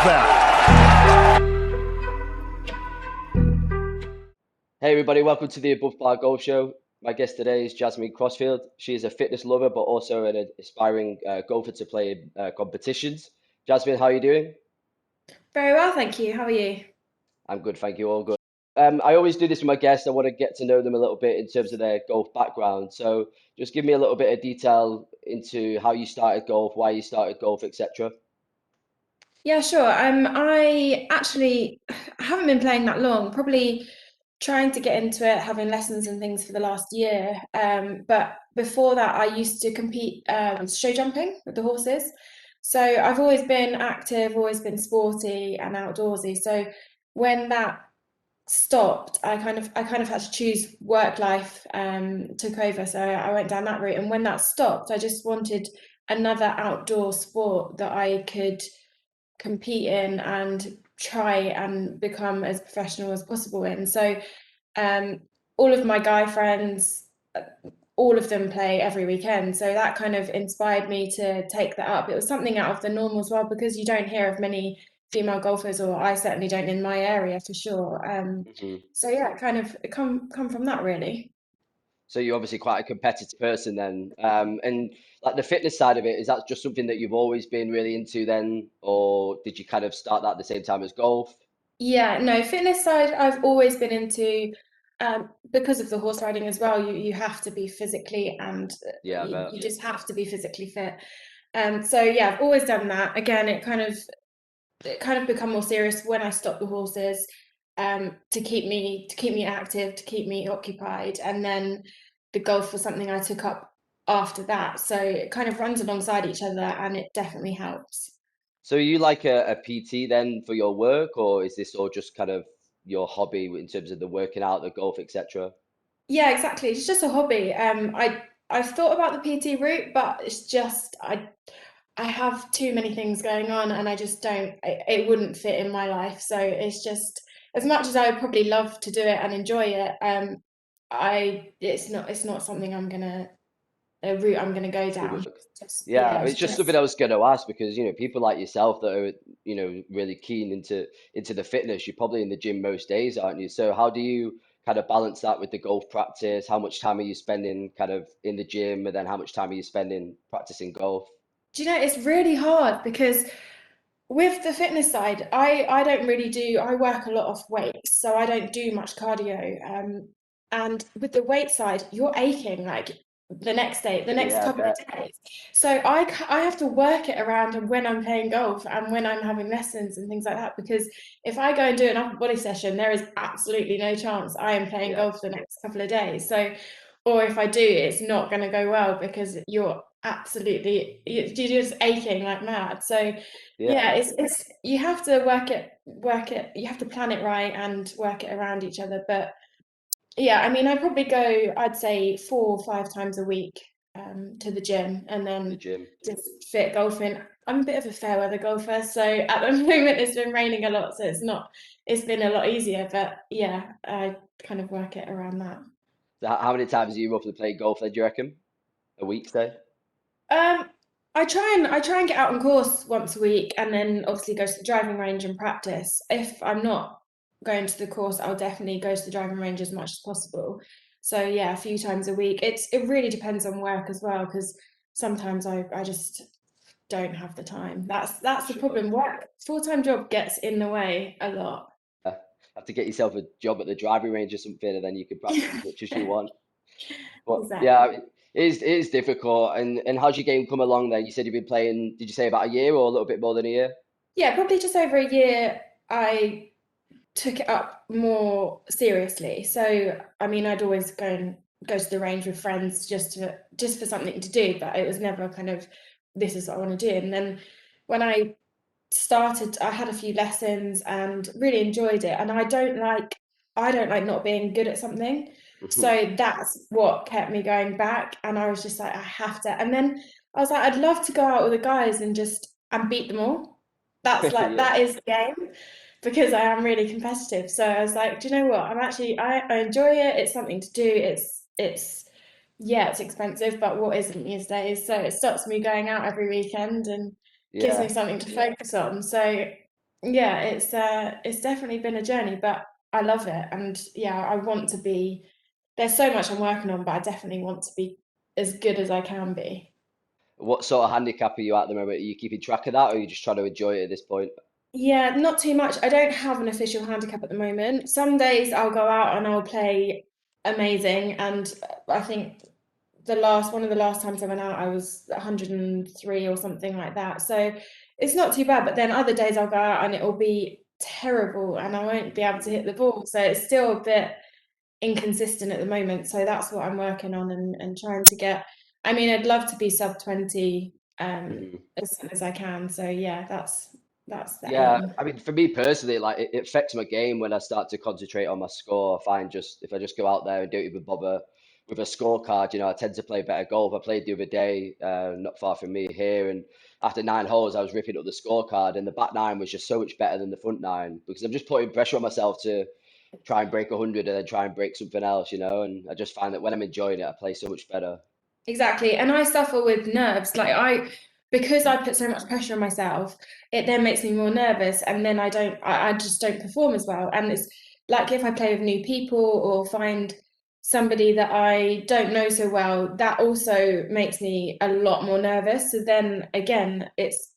Hey everybody, welcome to the Above Par Golf Show. My guest today is Jasmin Crossfield. She is a fitness lover, but also an aspiring golfer to play in competitions. Jasmin, how are you doing? Very well, thank you. How are you? I'm good, thank you. All good. I always do this with my guests. I want to get to know them a little bit in terms of their golf background. So just give me a little bit of detail into how you started golf, why you started golf, etc. Yeah, sure. I actually haven't been playing that long, probably trying to get into it, having lessons and things for the last year. But before that, I used to compete show jumping with the horses. So I've always been active, always been sporty and outdoorsy. So when that stopped, I kind of had to choose work life took over. So I went down that route. And when that stopped, I just wanted another outdoor sport that I could compete in and try and become as professional as possible in. So um, all of my guy friends, all of them play every weekend. So that kind of inspired me to take that up. It was something out of the norm as well, because you don't hear of many female golfers, or I certainly don't in my area for sure. Hmm. So yeah, it come from that really. So you're obviously quite a competitive person then. And like the fitness side of it, is that just something that you've always been really into then, or did you kind of start that at the same time as golf? Yeah, no, fitness side I've always been into, because of the horse riding as well. You have to be physically and Yeah, I bet. you just have to be physically fit. So yeah, I've always done that. Again, it kind of become more serious when I stopped the horses, to keep me active, to keep me occupied, and then the golf was something I took up after that. So it kind of runs alongside each other, and it definitely helps. So are you like a PT then for your work, or is this all just kind of your hobby in terms of the working out, the golf, etc.? Yeah, exactly. It's just a hobby. I've thought about the PT route, but it's just I have too many things going on, and I just don't. It wouldn't fit in my life. So it's just, as much as I would probably love to do it and enjoy it. I it's not something a route I'm gonna go Good down. work. Just Yeah, yeah, it's it's just something just I was going to ask because people like yourself that are really keen into the fitness. You're probably in the gym most days, aren't you? So how do you kind of balance that with the golf practice? How much time are you spending kind of in the gym, and then how much time are you spending practicing golf? do you know, it's really hard because with the fitness side, I don't really do. I work a lot of weights, so I don't do much cardio. And with the weight side, you're aching like the next day, the next Yeah, I couple of bet. days. So I have to work it around when I'm playing golf and when I'm having lessons and things like that. Because if I go and do an upper body session, there is absolutely no chance I am playing Yeah, golf the next couple of days. So, or if I do, it's not going to go well because you're just aching like mad. So yeah. yeah, it's you have to work it, you have to plan it right and work it around each other. But yeah, I mean, I probably go, I'd say 4 or 5 times a week to the gym, and The then gym. just fit golfing. I'm a bit of a fair weather golfer, so at the moment it's been raining a lot, so it's been a lot easier. But yeah, I kind of work it around that. So how many times do you roughly play golf then, do you reckon? A week, say? Um, I try and get out on course once a week, and then obviously go to the driving range and practice. If I'm not going to the course, I'll definitely go to the driving range as much as possible. So yeah, a few times a week. It really depends on work as well, because sometimes I just don't have the time. That's the Sure. problem. Work, full-time job gets in the way a lot. Have to get yourself a job at the driving range or something, and then you can practice as much as you want. But yeah, Exactly. it is difficult. And how's your game come along then? You said you've been playing, did you say about a year or a little bit more than a year? Yeah, probably just over a year. I took it up more seriously. So, I mean, I'd always go to the range with friends just for something to do, but it was never kind of, this is what I want to do. And then when I started, I had a few lessons and really enjoyed it. And I don't like not being good at something. So that's what kept me going back. And I was just like, I have to. And then I was like, I'd love to go out with the guys and beat them all. Yeah, That is the game, because I am really competitive. So I was like, do you know what? I enjoy it. It's something to do. Yeah, it's expensive, but what isn't these days? So it stops me going out every weekend and gives me yeah. something to focus on. So Yeah, it's definitely been a journey, but I love it. And yeah, I want to be, there's so much I'm working on, but I definitely want to be as good as I can be. What sort of handicap are you at the moment? Are you keeping track of that, or are you just trying to enjoy it at this point? Yeah, not too much. I don't have an official handicap at the moment. Some days I'll go out and I'll play amazing, and I think one of the last times I went out, I was 103 or something like that. So it's not too bad. But then other days I'll go out and it will be terrible and I won't be able to hit the ball. So it's still a bit inconsistent at the moment. So that's what I'm working on and trying to get. I mean, I'd love to be sub 20 Mhm. as soon as I can. So yeah, that's the Yeah, aim. I mean, for me personally, like it affects my game when I start to concentrate on my score. I find just if I just go out there and don't even bother with a scorecard, I tend to play better golf. I played the other day, not far from me here, and after 9 holes, I was ripping up the scorecard, and the back nine was just so much better than the front nine because I'm just putting pressure on myself to try and break 100 and then try and break something else, and I just find that when I'm enjoying it, I play so much better. Exactly. And I suffer with nerves. Because I put so much pressure on myself, it then makes me more nervous. And then I just don't perform as well. And it's like if I play with new people or find somebody that I don't know so well, that also makes me a lot more nervous. So then again, it's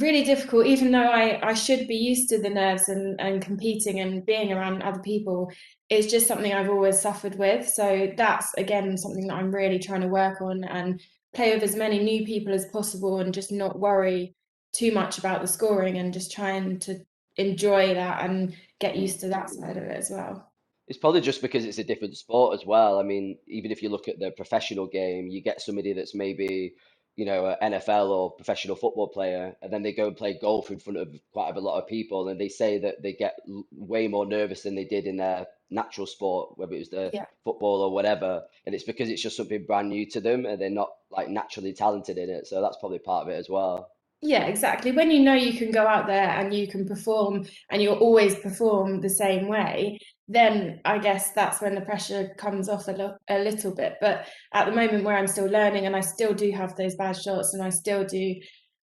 really difficult, even though I should be used to the nerves and competing and being around other people. It's just something I've always suffered with. So that's again something that I'm really trying to work on and play with as many new people as possible and just not worry too much about the scoring and just trying to enjoy that and get Mhm. used to that side of it as well. It's probably just because it's a different sport as well. I mean, even if you look at the professional game, you get somebody that's maybe, an NFL or professional football player, and then they go and play golf in front of quite a lot of people, and they say that they get way more nervous than they did in their natural sport, whether it was the Yeah. football or whatever. And it's because it's just something brand new to them, and they're not like naturally talented in it. So that's probably part of it as well. Yeah, exactly. When you know you can go out there and you can perform and you'll always perform the same way, then I guess that's when the pressure comes off a little bit. But at the moment where I'm still learning and I still do have those bad shots and I still do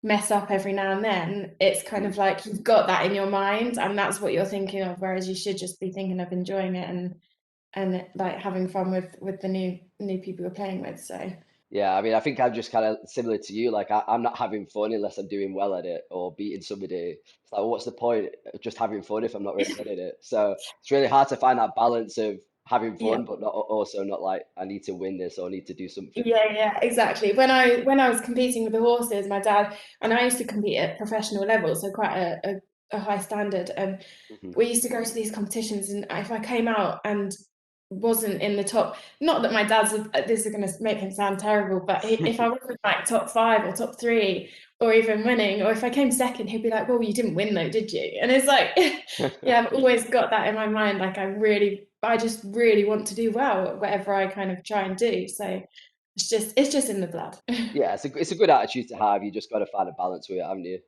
mess up every now and then, it's kind of like you've got that in your mind and that's what you're thinking of, whereas you should just be thinking of enjoying it and like having fun with the new people you're playing with. So Yeah, I mean, I think I'm just kind of similar to you. Like, I'm not having fun unless I'm doing well at it or beating somebody. It's like, well, what's the point of just having fun if I'm not really good at it? So it's really hard to find that balance of having yeah. fun, but not also not like I need to win this or I need to do something. Yeah, yeah, exactly. When I was competing with the horses, my dad and I used to compete at professional level, so quite a high standard. And Hmm. we used to go to these competitions, and if I came out and wasn't in the top, not that my dad's this is going to make him sound terrible, but if I wasn't like top five or top three or even winning, or if I came second, he'd be like, "Well, you didn't win though, did you?" And it's like, yeah, I've always got that in my mind. Like I just really want to do well at whatever I kind of try and do. So it's just in the blood. Yeah, it's a good attitude to have. You just got to find a balance with it, haven't you?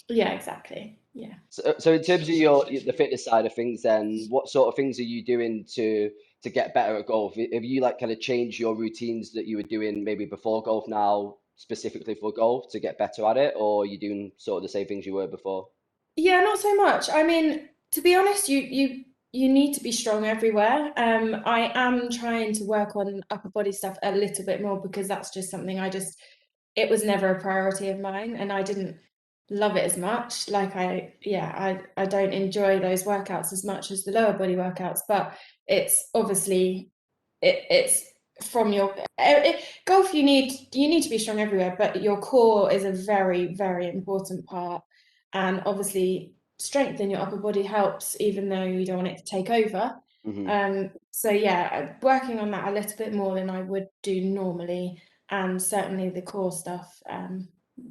Yeah, exactly. Yeah. So in terms of the fitness side of things, then what sort of things are you doing to get better at golf? Have you like kind of changed your routines that you were doing maybe before golf now specifically for golf to get better at it, or are you doing sort of the same things you were before? Yeah, not so much. I mean, to be honest, you need to be strong everywhere. I am trying to work on upper body stuff a little bit more because that's just something it was never a priority of mine and I didn't love it as much. I don't enjoy those workouts as much as the lower body workouts, but it's obviously it's from golf you need to be strong everywhere, but your core is a very, very important part. And obviously strength in your upper body helps even though you don't want it to take over. Hmm. So yeah, working on that a little bit more than I would do normally, and certainly the core stuff.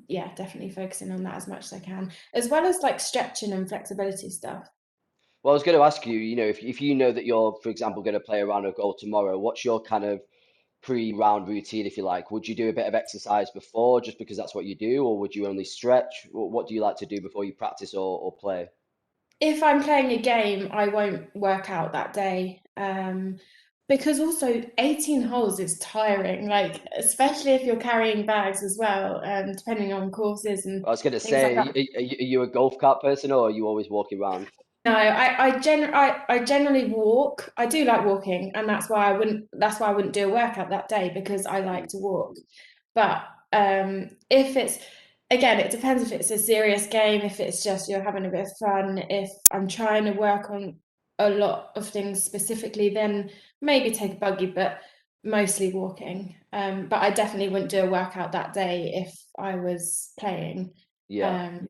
Yeah, definitely focusing on that as much as I can, as well as like stretching and flexibility stuff. Well, I was going to ask you, if you know that you're, for example, going to play a round of golf tomorrow, what's your kind of pre-round routine, if you like? Would you do a bit of exercise before, just because that's what you do, or would you only stretch? What do you like to do before you practice or play? If I'm playing a game, I won't work out that day. because also 18 holes is tiring, like especially if you're carrying bags as well, depending on courses and I was going to things like say, that. are you a golf cart person or are you always walking around? No, I generally walk. I do like walking, and that's why I wouldn't do a workout that day, because I like Mm, to walk. But if it's, again, it depends if it's a serious game, if it's just you're having a bit of fun, if I'm trying to work on a lot of things specifically, then maybe take a buggy, but mostly walking. But I definitely wouldn't do a workout that day if I was playing. yeah. Um,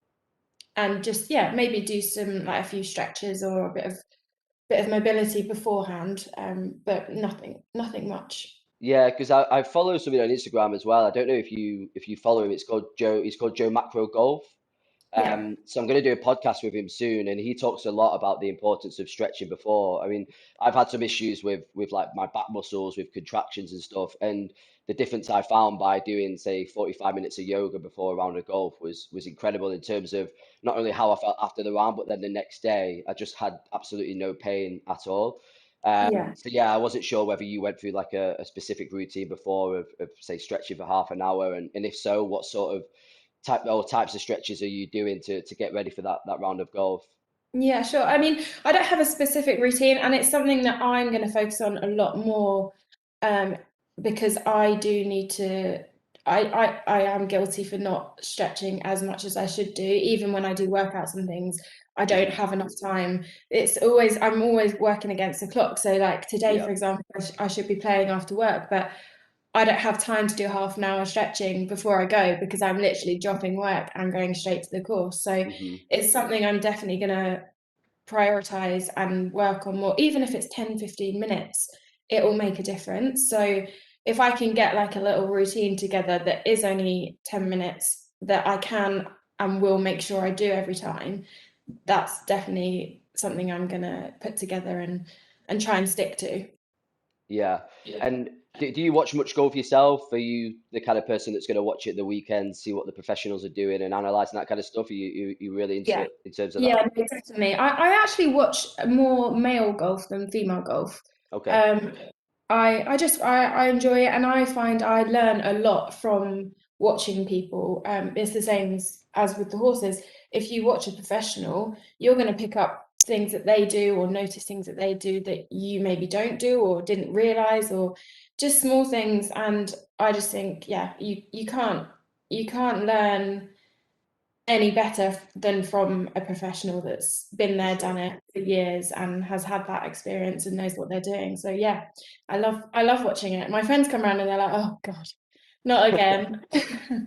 and just, yeah, maybe do some, like a few stretches or a bit of mobility beforehand, but nothing much. Yeah, because I follow somebody on Instagram as well. I don't know if you follow him. It's called Joe. He's called Joe Macro Golf. Yeah, So I'm going to do a podcast with him soon, and he talks a lot about the importance of stretching before. I mean, I've had some issues with like my back muscles, with contractions and stuff, and the difference I found by doing, say, 45 minutes of yoga before a round of golf was incredible in terms of not only how I felt after the round, but then the next day I just had absolutely no pain at all. yeah. So yeah, I wasn't sure whether you went through like a specific routine before of say stretching for half an hour, and if so, what sort of types of stretches are you doing to get ready for that round of golf? Yeah, sure. I mean, I don't have a specific routine, and it's something that I'm going to focus on a lot more, um, because I do need to. I am guilty for not stretching as much as I should do. Even when I do workouts and things, I don't Hmm. have enough time. I'm always working against the clock. So, like today, Yeah. for example, I should be playing after work, but I don't have time to do half an hour stretching before I go, because I'm literally dropping work and going straight to the course. So Hmm. it's something I'm definitely going to prioritize and work on more. Even if it's 10-15 minutes, it will make a difference. So if I can get like a little routine together that is only 10 minutes, that I can and will make sure I do every time, that's definitely something I'm going to put together and try and stick to. Yeah. And do you watch much golf yourself? Are you the kind of person that's going to watch it the weekend, see what the professionals are doing, and analyzing that kind of stuff? Are you really into Yeah. it in terms of that? Yeah, no, definitely. I actually watch more male golf than female golf. Okay. Um, I enjoy it, and I find I learn a lot from watching people. It's the same as with the horses. If you watch a professional, you're going to pick up things that they do, or notice things that they do that you maybe don't do or didn't realize, or just small things. And I just think, yeah, you can't learn any better than from a professional that's been For there, sure. done it for years, and has had that experience and knows what they're doing. So yeah, I love watching it. My friends come around and they're like, "Oh God, not again."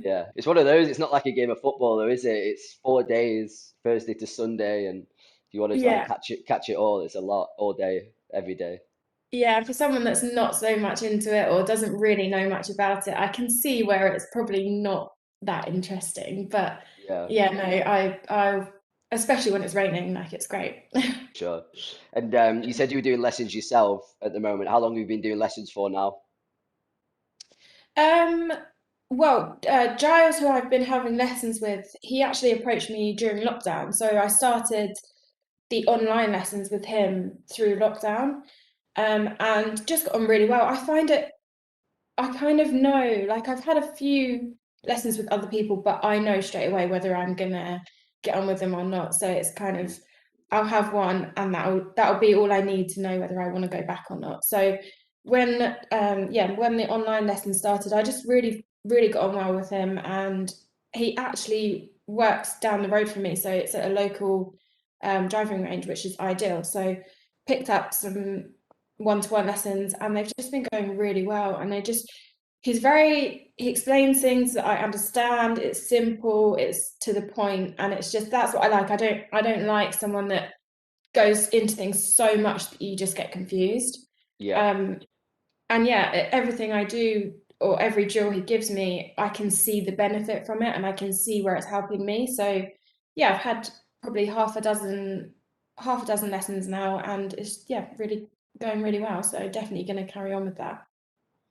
Yeah, it's one of those. It's not like a game of football, though, is it? It's 4 days, Thursday to Sunday, and if you want to try and Yeah, catch it all, it's a lot all day, every day. yeah. For someone that's not so much into it or doesn't really know much about it, I can see where it's probably not that interesting. But Yeah, yeah, no, I especially when it's raining, like it's great. sure. And you said you were doing lessons yourself at the moment. How long have you been doing lessons for now? Um, well, Giles, who I've been having lessons with, he actually approached me during lockdown. So I started the online lessons with him through lockdown, and just got on really well. I kind of know, like I've had a few lessons with other people, but I know straight away whether I'm gonna get on with them or not. So it's kind Hmm. of, I'll have one, and that'll be all I need to know whether I want to go back or not. So when the online lesson started, I just really got on well with him, and he actually works down the road from me, so it's at a local driving range, which is ideal. So picked up some one-to-one lessons, and they've just been going really well. And he explains things that I understand. It's simple, it's to the point, and it's just, that's what I like. I don't like someone that goes into things so much that you just get confused. Yeah. um and yeah, everything I do, or every drill he gives me, I can see the benefit from it, and I can see where it's helping me. So yeah, I've had probably half a dozen lessons now, and it's, yeah, really going really well. So definitely going to carry on with that.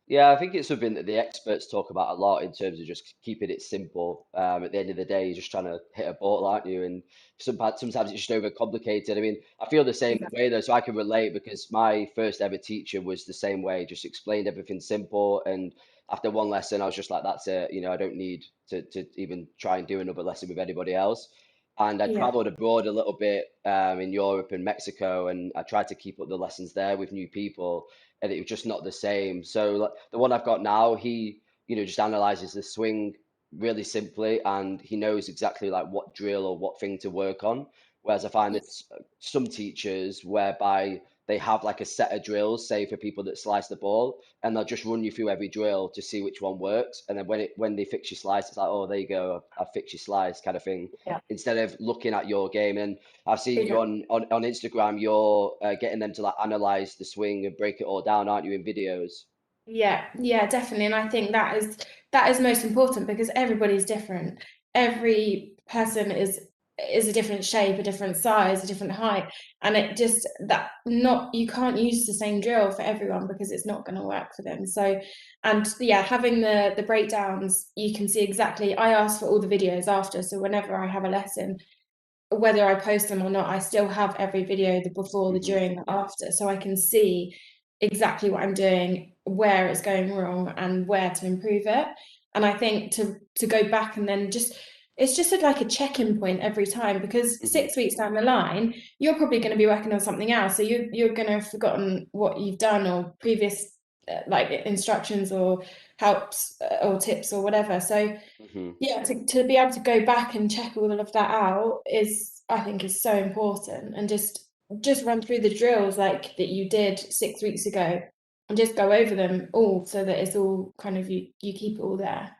Yeah, I think it's something that the experts talk about a lot in terms of just keeping it simple. At the end of the day, you're just trying to hit a ball, aren't you? And sometimes it's just overcomplicated. I mean, I feel the same Exactly. way though, so I can relate because my first ever teacher was the same way, just explained everything simple. And after one lesson, I was just like, that's it. I don't need to even try and do another lesson with anybody else. And I Yeah, traveled abroad a little bit in Europe and Mexico, and I tried to keep up the lessons there with new people, and it was just not the same. So like, the one I've got now, he just analyzes the swing really simply, and he knows exactly like what drill or what thing to work on. Whereas I find that some teachers, whereby they have like a set of drills, say for people that slice the ball, and they'll just run you through every drill to see which one works, and then when they fix your slice, it's like, oh, there you go, I fixed your slice, kind of thing, yeah, instead of looking at your game. And I've seen you exactly. on Instagram, you're getting them to like analyze the swing and break it all down, aren't you, in videos? Yeah, yeah, definitely. And I think that is most important because everybody's different. Every person is a different shape, a different size, a different height. And it just that not you can't use the same drill for everyone because it's not going to work for them. So and yeah, having the breakdowns, you can see exactly I ask for all the videos after. So whenever I have a lesson, whether I post them or not, I still have every video, the before, the Hmm. during, the after, so I can see exactly what I'm doing, where it's going wrong, and where to improve it. And I think to go back and then it's just like a check-in point every time because Hmm. 6 weeks down the line, you're probably going to be working on something else. So you're going to have forgotten what you've done or previous like instructions or helps or tips or whatever. So Hmm. yeah, to be able to go back and check all of that out is I think is so important and just run through the drills like that you did 6 weeks ago and just go over them all so that it's all kind of you keep it all there.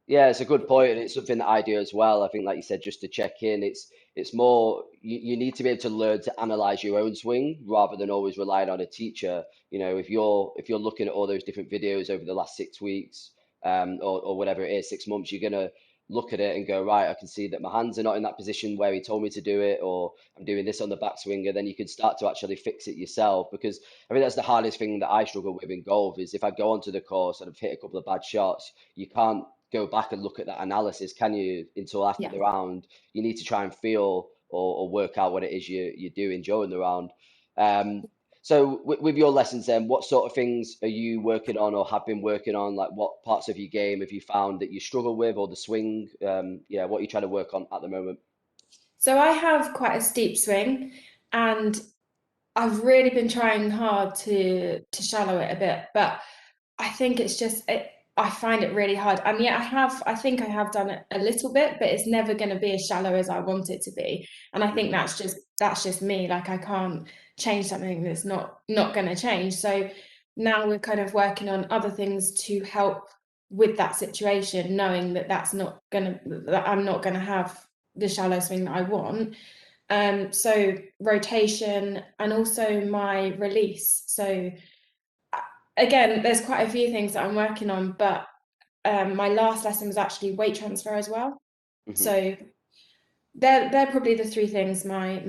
Yeah, it's a good point, and it's something that I do as well. I think, like you said, just to check in, it's more you need to be able to learn to analyze your own swing rather than always relying on a teacher. If you're looking at all those different videos over the last 6 weeks, or whatever it is, 6 months, you're gonna look at it and go, right, I can see that my hands are not in that position where he told me to do it, or I'm doing this on the backswinger. Then you can start to actually fix it yourself, because I mean that's the hardest thing that I struggle with in golf is if I go onto the course and I've hit a couple of bad shots, you can't go back and look at that analysis, can you, until after Yeah. the round? You need to try and feel or work out what it is you're doing during the round. Um, so with your lessons then, what sort of things are you working on or have been working on? Like what parts of your game have you found that you struggle with, or the swing? Yeah, what are you trying to work on at the moment? So I have quite a steep swing and I've really been trying hard to shallow it a bit, but I think it's just I find it really hard. And yeah, I think I have done it a little bit, but it's never going to be as shallow as I want it to be. And I think Hmm. that's just me. Like I can't change something that's not going to change. So now we're kind of working on other things to help with that situation, knowing that that I'm not gonna have the shallow swing that I want. So rotation and also my release. So again, there's quite a few things that I'm working on, but my last lesson was actually weight transfer as well. Hmm. So they're probably the three things: my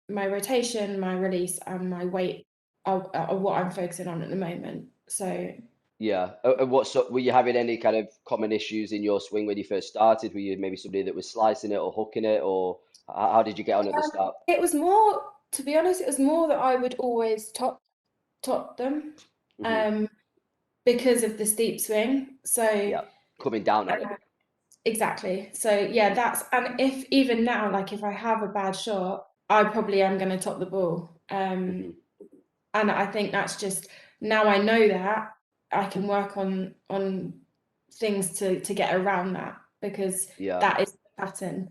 rotation, my release, and my weight are what I'm focusing on at the moment. So Yeah. And what sort were you having any kind of common issues in your swing when you first started? Were you maybe somebody that was slicing it or hooking it, or how did you get on at the start? it was more, to be honest, it was more that I would always top them, Hmm. um, because of the steep swing. So Yeah, coming down uh, on it. exactly. So yeah, Hmm. that's and if even now, like if I have a bad shot, I probably am going to top the ball. Hmm. And I think that's just now I know that I can work on things to get around that because Yeah. that is the pattern.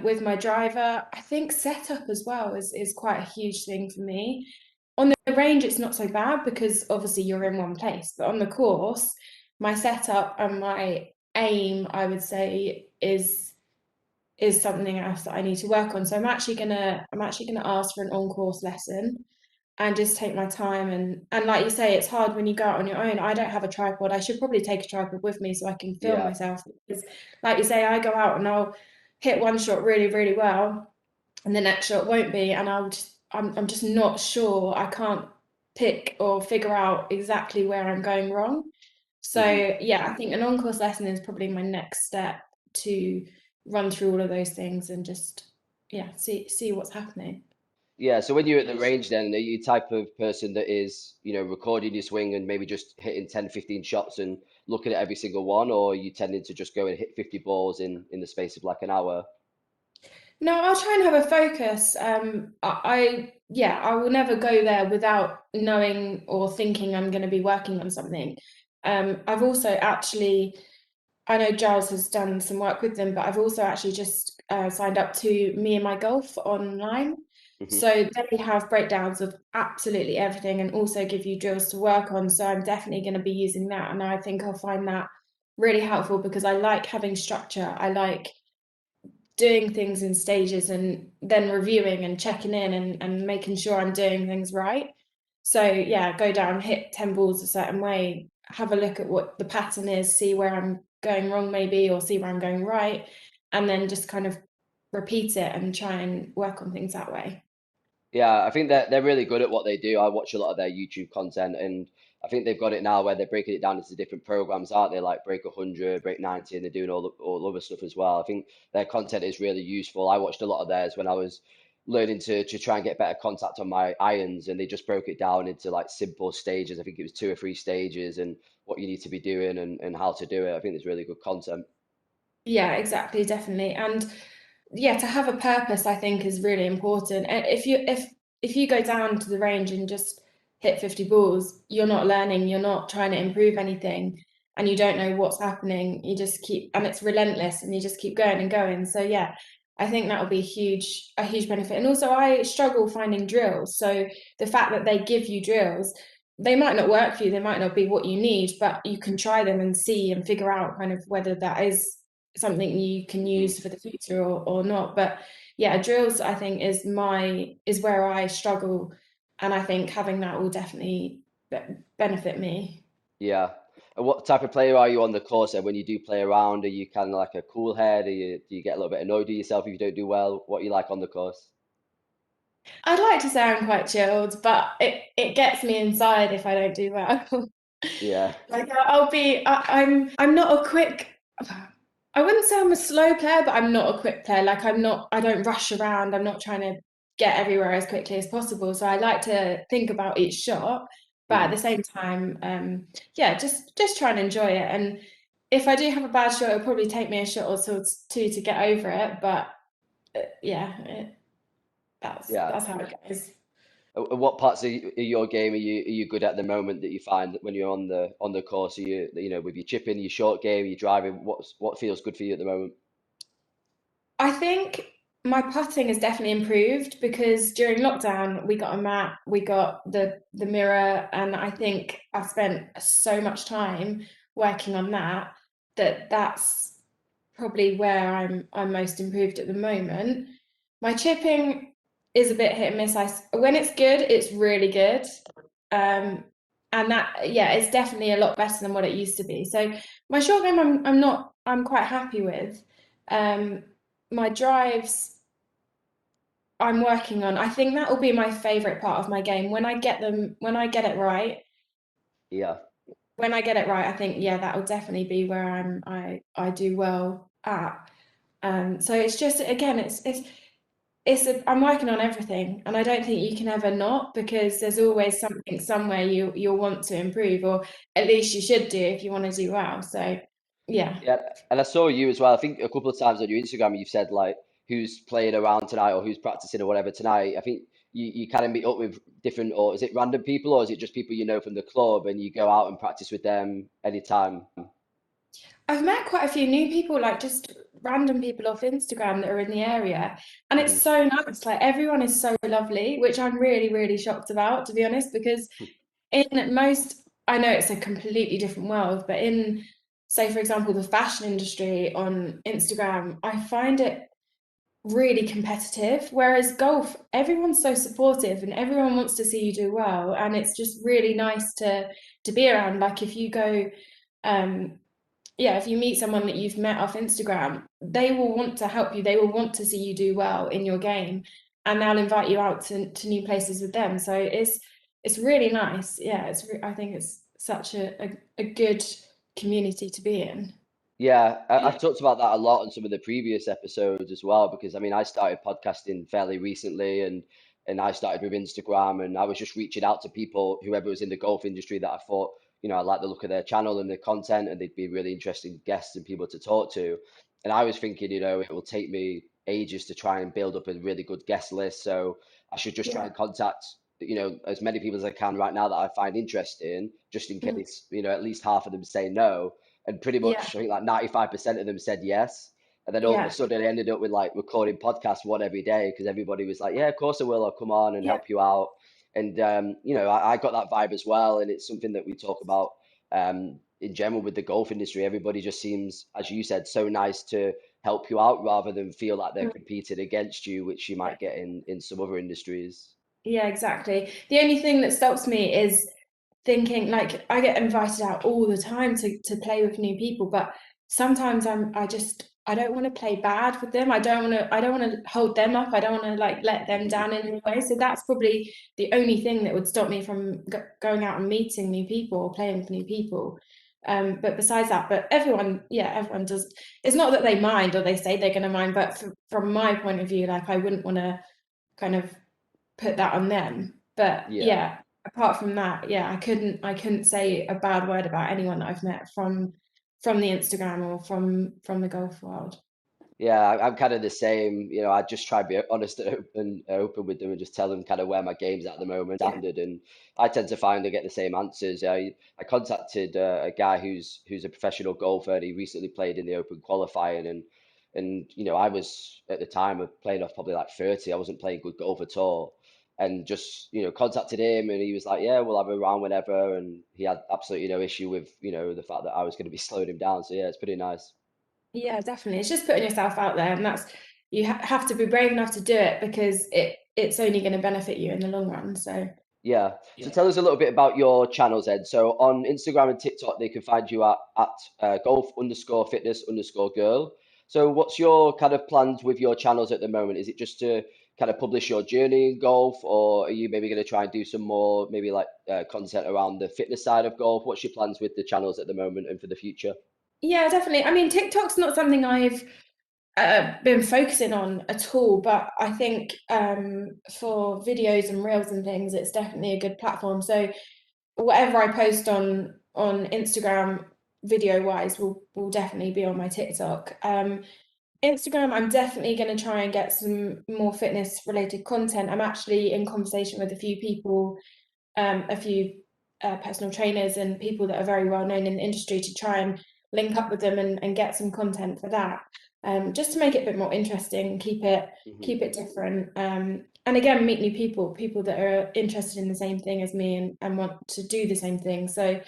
With my driver, I think setup as well is quite a huge thing for me. On the range, it's not so bad because obviously you're in one place, but on the course, my setup and my aim, I would say, is something else that I need to work on. So I'm actually gonna ask for an on-course lesson and just take my time and like you say, it's hard when you go out on your own. I don't have a tripod. I should probably take a tripod with me so I can film Yeah. myself because like you say, I go out and I'll hit one shot really, really well and the next shot won't be and I'm just not sure. I can't pick or figure out exactly where I'm going wrong. So Hmm. yeah, I think an on-course lesson is probably my next step to run through all of those things and just yeah, see what's happening. Yeah, so when you're at the range then, are you the type of person that is, recording your swing and maybe just hitting 10, 15 shots and looking at every single one, or are you tending to just go and hit 50 balls in the space of like an hour? No, I'll try and have a focus. Yeah, I will never go there without knowing or thinking I'm going to be working on something. I've also actually, I know Giles has done some work with them, but I've also actually just signed up to Me and My Golf online. Hmm. So they have breakdowns of absolutely everything and also give you drills to work on. So I'm definitely going to be using that, and I think I'll find that really helpful because I like having structure. I like doing things in stages and then reviewing and checking in and making sure I'm doing things right. So yeah, go down, hit 10 balls a certain way, have a look at what the pattern is, see where I'm going wrong maybe, or see where I'm going right, and then just kind of repeat it and try and work on things that way. Yeah, I think they're really good at what they do. I watch a lot of their YouTube content, and I think they've got it now where they're breaking it down into different programs, aren't they? Like break 100, break 90, and they're doing all other stuff as well. I think their content is really useful. I watched a lot of theirs when I was learning to try and get better contact on my irons, and they just broke it down into like simple stages. I think it was two or three stages, and what you need to be doing and how to do it. I think there's really good content. Yeah, exactly, definitely. And yeah, to have a purpose, I think, is really important. And if you go down to the range and just hit 50 balls, you're not learning, you're not trying to improve anything, and you don't know what's happening. You just keep, and it's relentless, and you just keep going and going. So yeah, I think that will be a huge benefit. And also, I struggle finding drills. So the fact that they give you drills, they might not work for you, they might not be what you need, but you can try them and see and figure out kind of whether that is something you can Mm. use for the future or not. But yeah, drills I think is where I struggle, and I think having that will definitely benefit me. Yeah. And what type of player are you on the course? And when you do play around, are you kind of like a cool head? Do you get a little bit annoyed with yourself if you don't do well? What are you like on the course? I'd like to say I'm quite chilled, but it gets me inside if I don't do well. Yeah. Like I'll be, I'm not a quick. I wouldn't say I'm a slow player, but I'm not a quick player. Like I'm not. I don't rush around. I'm not trying to get everywhere as quickly as possible. So I like to think about each shot, but at Hmm. the same time, yeah, just try and enjoy it. And if I do have a bad shot, it'll probably take me a shot or two to get over it. But yeah, Yeah. that's how it goes. And what parts of your game are you good at the moment that you find that when you're on the course? Are with your chipping, your short game, your driving? What feels good for you at the moment? I think my putting has definitely improved because during lockdown we got a mat, we got the mirror, and I think I've spent so much time working on that that's probably where I'm most improved at the moment. My chipping is a bit hit and miss. When it's good, it's really good. Um, and that yeah, it's definitely a lot better than what it used to be. So my short game I'm quite happy with. Um, my drives I'm working on. I think that will be my favorite part of my game. When I get it right, Yeah. I think yeah, that will definitely be where I do well at. So it's just again, I'm working on everything, and I don't think you can ever not because there's always something somewhere you'll want to improve, or at least you should do if you want to do well. So yeah. Yeah, and I saw you as well. I think a couple of times on your Instagram you've said like who's playing around tonight or who's practicing or whatever tonight. I think you kind of meet up with different, or is it random people or is it just people you know from the club and you go out and practice with them anytime? I've met quite a few new people, like just random people off Instagram that are in the area. And it's Hmm. so nice. Like everyone is so lovely, which I'm really, really shocked about, to be honest, because in most, I know it's a completely different world, but in, say, for example, the fashion industry on Instagram, I find it really competitive. Whereas golf, everyone's so supportive and everyone wants to see you do well. And it's just really nice to be around. Like if you go, um, yeah, if you meet someone that you've met off Instagram, they will want to help you. They will want to see you do well in your game, and they'll invite you out to new places with them. So it's really nice. Yeah, I think it's such a good community to be in. Yeah, I've talked about that a lot on some of the previous episodes as well, because I mean, I started podcasting fairly recently, and I started with Instagram, and I was just reaching out to people, whoever was in the golf industry that I thought, I like the look of their channel and their content, and they'd be really interesting guests and people to talk to. And I was thinking, it will take me ages to try and build up a really good guest list, so I should just try Yeah. and contact, as many people as I can right now that I find interesting, just in Mm. case, at least half of them say no, and pretty Yeah. much I think like 95% of them said yes. And then all of a Yeah. sudden I ended up with like recording podcast one every day because everybody was like, yeah, of course I will. I'll come on and Yeah. help you out. And I got that vibe as well. And it's something that we talk about in general with the golf industry. Everybody just seems, as you said, so nice to help you out rather than feel like they're Mm. competing against you, which you Yeah. might get in some other industries. Yeah, exactly. The only thing that stops me is thinking, like, I get invited out all the time to play with new people, but sometimes I don't want to play bad with them. I don't want to hold them up. I don't want to like let them Mhm. down in any way. So that's probably the only thing that would stop me from going out and meeting new people or playing with new people. But besides that, but everyone does. It's not that they mind or they say they're going to mind, but from my point of view, like I wouldn't want to kind of put that on them. But Yeah. yeah, apart from that, yeah, I couldn't say a bad word about anyone that I've met from the Instagram or from the golf world. Yeah, I'm kind of the same. I just try to be honest and open with them and just tell them kind of where my game's at the moment, Yeah. standard. And I tend to find I get the same answers. I contacted a guy who's a professional golfer, and he recently played in the Open qualifying, and I was at the time of playing off probably like 30. I wasn't playing good golf at all, and just contacted him, and he was like, yeah, we'll have a round whenever, and he had absolutely no issue with the fact that I was going to be slowing him down. So yeah, it's pretty nice. Yeah, definitely. It's just putting yourself out there, and that's you have to be brave enough to do it because it's only going to benefit you in the long run. So Yeah. So yeah. tell us a little bit about your channels, Ed. So on Instagram and TikTok, they can find you at golf_fitness_girl. So what's your kind of plans with your channels at the moment? Is it just to kind of publish your journey in golf, or are you maybe going to try and do some more, maybe like content around the fitness side of golf? What's your plans with the channels at the moment and for the future? Yeah, definitely. I mean, TikTok's not something I've been focusing on at all, but I think for videos and reels and things, it's definitely a good platform. So whatever I post on Instagram video wise will definitely be on my TikTok. Instagram, I'm definitely going to try and get some more fitness related content. I'm actually in conversation with a few people, a few personal trainers and people that are very well known in the industry to try and link up with them and get some content for that, just to make it a bit more interesting, Hmm. keep it different, and again meet new people that are interested in the same thing as me and want to do the same thing. So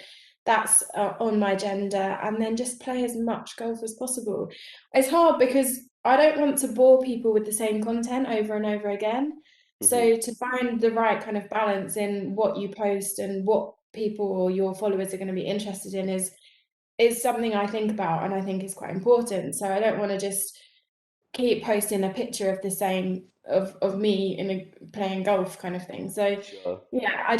that's on my agenda, and then just play as much golf as possible. It's hard because I don't want to bore people with the same content over and over again. Hmm. So to find the right kind of balance in what you post and what people or your followers are going to be interested in is something I think about and I think is quite important. So I don't want to just keep posting a picture of the same of me playing golf kind of thing. So Sure. yeah, I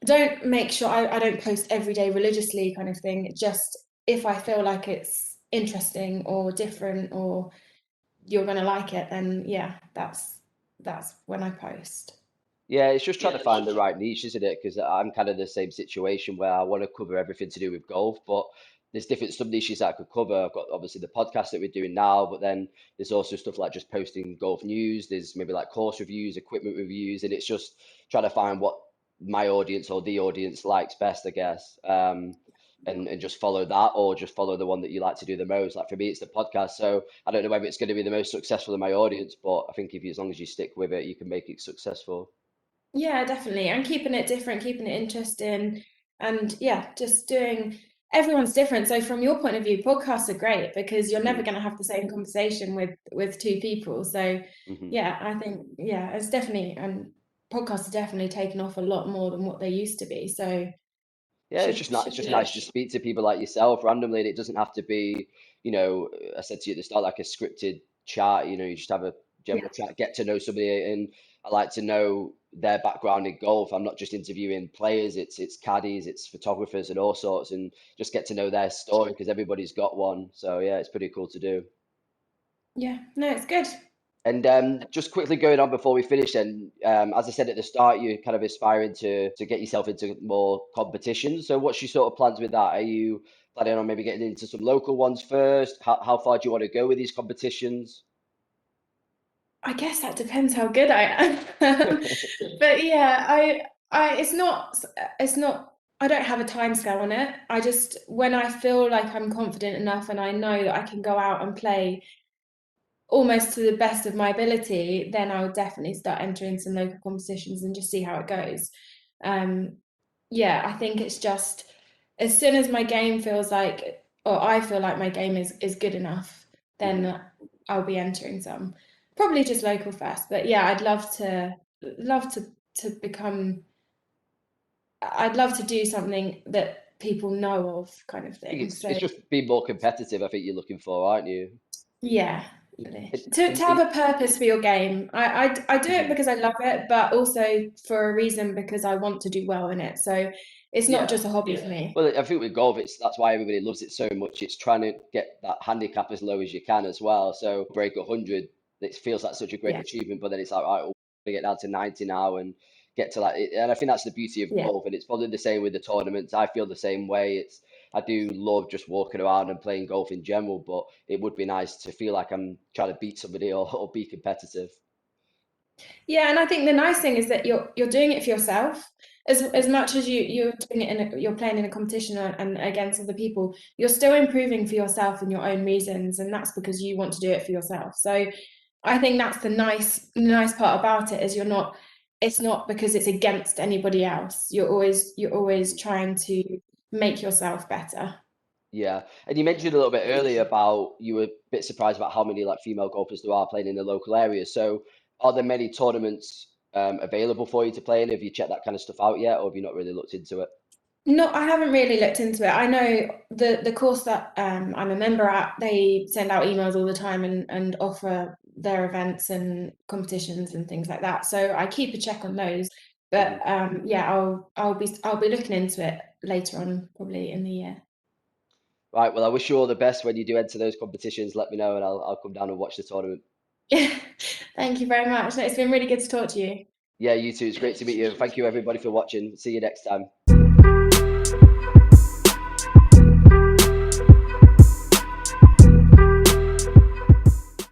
don't make sure I don't post every day religiously kind of thing. Just if I feel like it's interesting or different or you're gonna like it, then yeah, that's when I post. Yeah, it's just trying to find the right niche, isn't it? Because I'm kind of the same situation where I want to cover everything to do with golf, but there's different sub niches that I could cover. I've got obviously the podcast that we're doing now, but then there's also stuff like just posting golf news. There's maybe like course reviews, equipment reviews, and it's just trying to find what my audience or the audience likes best, I guess. And just follow that, or just follow the one that you like to do the most. Like for me, it's the podcast. So I don't know whether it's going to be the most successful in my audience, but I think if you, as long as you stick with it, you can make it successful. Yeah, definitely. And keeping it different, keeping it interesting, and yeah, just doing everyone's different. So from your point of view, podcasts are great because you're never Hmm. going to have the same conversation with two people. So Hmm. yeah, I think yeah, it's definitely and podcasts are definitely taken off a lot more than what they used to be. So Yeah, it's just not. It's should just be good. nice to speak to people like yourself randomly, and it doesn't have to be, I said to you at the start, like a scripted chat. You just have a Yeah. general chat, get to know somebody, and I like to know, their background in golf. I'm not just interviewing players, it's caddies, it's photographers and all sorts, and just get to know their story because everybody's got one. So yeah, it's pretty cool to do. Yeah, no, it's good. And just quickly going on before we finish, then, as I said at the start, you're kind of aspiring to get yourself into more competitions. So, what's your sort of plans with that? Are you planning on maybe getting into some local ones first? How far do you want to go with these competitions? I guess that depends how good I am. But yeah, it's not, I don't have a timescale on it. I just, when I feel like I'm confident enough and I know that I can go out and play almost to the best of my ability, then I would definitely start entering some local competitions and just see how it goes. Yeah, I think it's just as soon as my game feels like, or I feel like my game is good enough, Mhm. then I'll be entering some. Probably just local first, but yeah, I'd love to become. I'd love to do something that people know of, kind of I think thing. it's So just being more competitive. I think you're looking for, aren't you? yeah, really. And, To have a purpose for your game. I do it mhm. because I love it, but also for a reason because I want to do well in it. So it's not Yeah. just a hobby for me. Well, I think with golf, that's why everybody loves it so much. It's trying to get that handicap as low as you can as well. So break 100, it feels like such a great Yeah, achievement, but then it's like, right, we'll get down to 90 now and get to that. And I think that's the beauty of yeah. golf, and it's probably the same with the tournaments. I feel the same way. I do love just walking around and playing golf in general, but it would be nice to feel like I'm trying to beat somebody or be competitive. Yeah, and I think the nice thing is that you're doing it for yourself. As much as you're doing it you're playing in a competition and against other people, you're still improving for yourself and your own reasons, and that's because you want to do it for yourself. So I think that's the nice part about it is it's not because it's against anybody else. You're always trying to make yourself better. Yeah, and you mentioned a little bit earlier about you were a bit surprised about how many like female golfers there are playing in the local area. So, are there many tournaments available for you to play in? Have you checked that kind of stuff out yet, or have you not really looked into it? No, I haven't really looked into it. I know the course that I'm a member at, they send out emails all the time and offer their events and competitions and things like that. So I keep a check on those. But Hmm. yeah, I'll be looking into it later on, probably in the year. Right. Well, I wish you all the best when you do enter those competitions. Let me know, and I'll come down and watch the tournament. Thank you very much. No, it's been really good to talk to you. Yeah, you too. It's great to meet you. Thank you everybody for watching. See you next time.